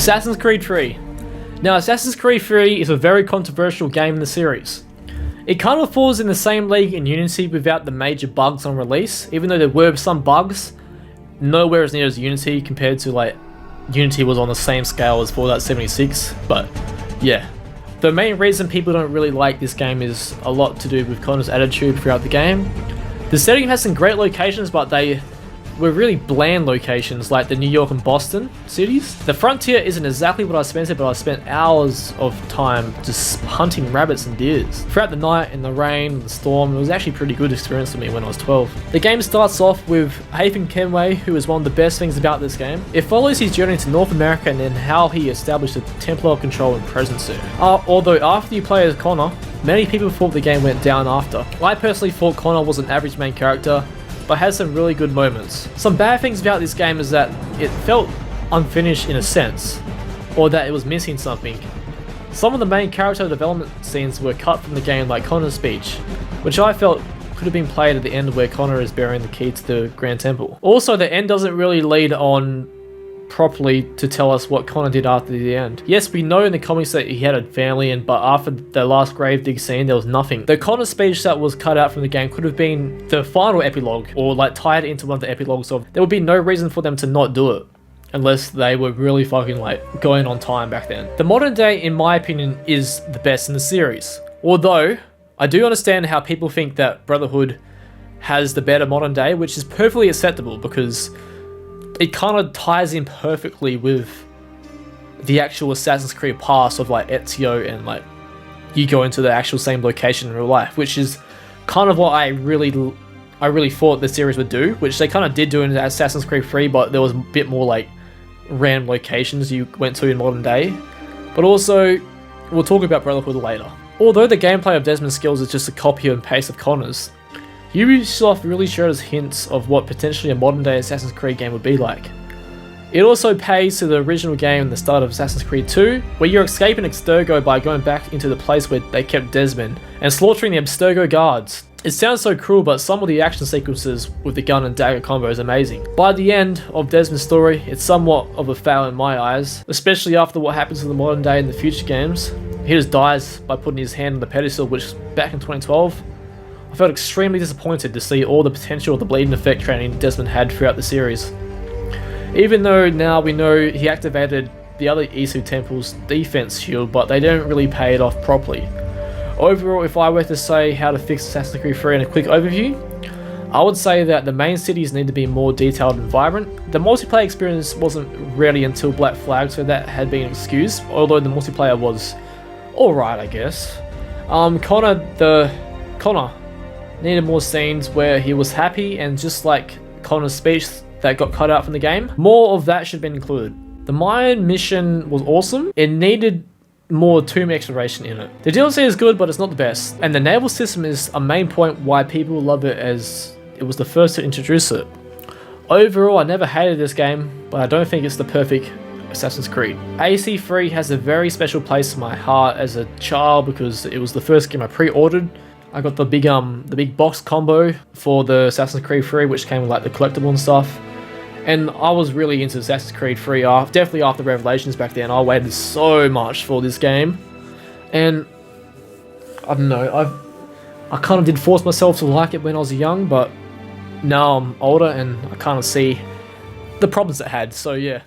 Assassin's Creed 3. Now, Assassin's Creed 3 is a very controversial game in the series. It kind of falls in the same league in Unity without the major bugs on release, even though there were some bugs, nowhere as near as Unity compared to like, Unity was on the same scale as Fallout 76, but yeah. The main reason people don't really like this game is a lot to do with Connor's attitude throughout the game. The setting has some great locations, but they were really bland locations like the New York and Boston cities. The frontier isn't exactly what I spent, but I spent hours of time just hunting rabbits and deers. Throughout the night, in the rain, and the storm, it was actually a pretty good experience for me when I was 12. The game starts off with Haytham Kenway, who is one of the best things about this game. It follows his journey to North America and then how he established a Templar control and presence there. Although after you play as Connor, many people thought the game went down after. I personally thought Connor was an average main character, but had some really good moments. Some bad things about this game is that it felt unfinished in a sense, or that it was missing something. Some of the main character development scenes were cut from the game, like Connor's speech, which I felt could have been played at the end where Connor is bearing the key to the Grand Temple. Also, the end doesn't really lead on properly to tell us what Connor did after the end. Yes, we know in the comics that he had a family, but after the last grave dig scene, there was nothing. The Connor speech that was cut out from the game could have been the final epilogue, or like tied into one of the epilogues of. There would be no reason for them to not do it, unless they were really fucking like going on time back then. The modern day, in my opinion, is the best in the series. Although, I do understand how people think that Brotherhood has the better modern day, which is perfectly acceptable because it kind of ties in perfectly with the actual Assassin's Creed past of like Ezio, and like you go into the actual same location in real life, which is kind of what I really thought the series would do, which they kind of did do in Assassin's Creed 3, but there was a bit more like random locations you went to in modern day. But also, we'll talk about Brotherhood later. Although the gameplay of Desmond's skills is just a copy and paste of Connor's, Ubisoft really showed us hints of what potentially a modern day Assassin's Creed game would be like. It also pays to the original game in the start of Assassin's Creed 2, where you're escaping Abstergo by going back into the place where they kept Desmond and slaughtering the Abstergo guards. It sounds so cruel, but some of the action sequences with the gun and dagger combo is amazing. By the end of Desmond's story, it's somewhat of a fail in my eyes, especially after what happens to the modern day in the future games. He just dies by putting his hand on the pedestal, which back in 2012, I felt extremely disappointed to see all the potential of the bleeding effect training Desmond had throughout the series. Even though now we know he activated the other Isu Temple's defense shield, but they don't really pay it off properly. Overall, if I were to say how to fix Assassin's Creed 3 in a quick overview, I would say that the main cities need to be more detailed and vibrant. The multiplayer experience wasn't ready until Black Flag, so that had been excused, although the multiplayer was alright, I guess. Connor needed more scenes where he was happy, and just like Connor's speech that got cut out from the game, more of that should have been included. The Mayan mission was awesome. It needed more tomb exploration in it. The DLC is good, but it's not the best. And the naval system is a main point why people love it, as it was the first to introduce it. Overall, I never hated this game, but I don't think it's the perfect Assassin's Creed. AC3 has a very special place in my heart as a child because it was the first game I pre-ordered. I got the big box combo for the Assassin's Creed 3, which came with like the collectible and stuff. And I was really into Assassin's Creed 3, definitely after Revelations back then. I waited so much for this game. And I don't know, I kind of did force myself to like it when I was young, but now I'm older and I kind of see the problems it had, so yeah.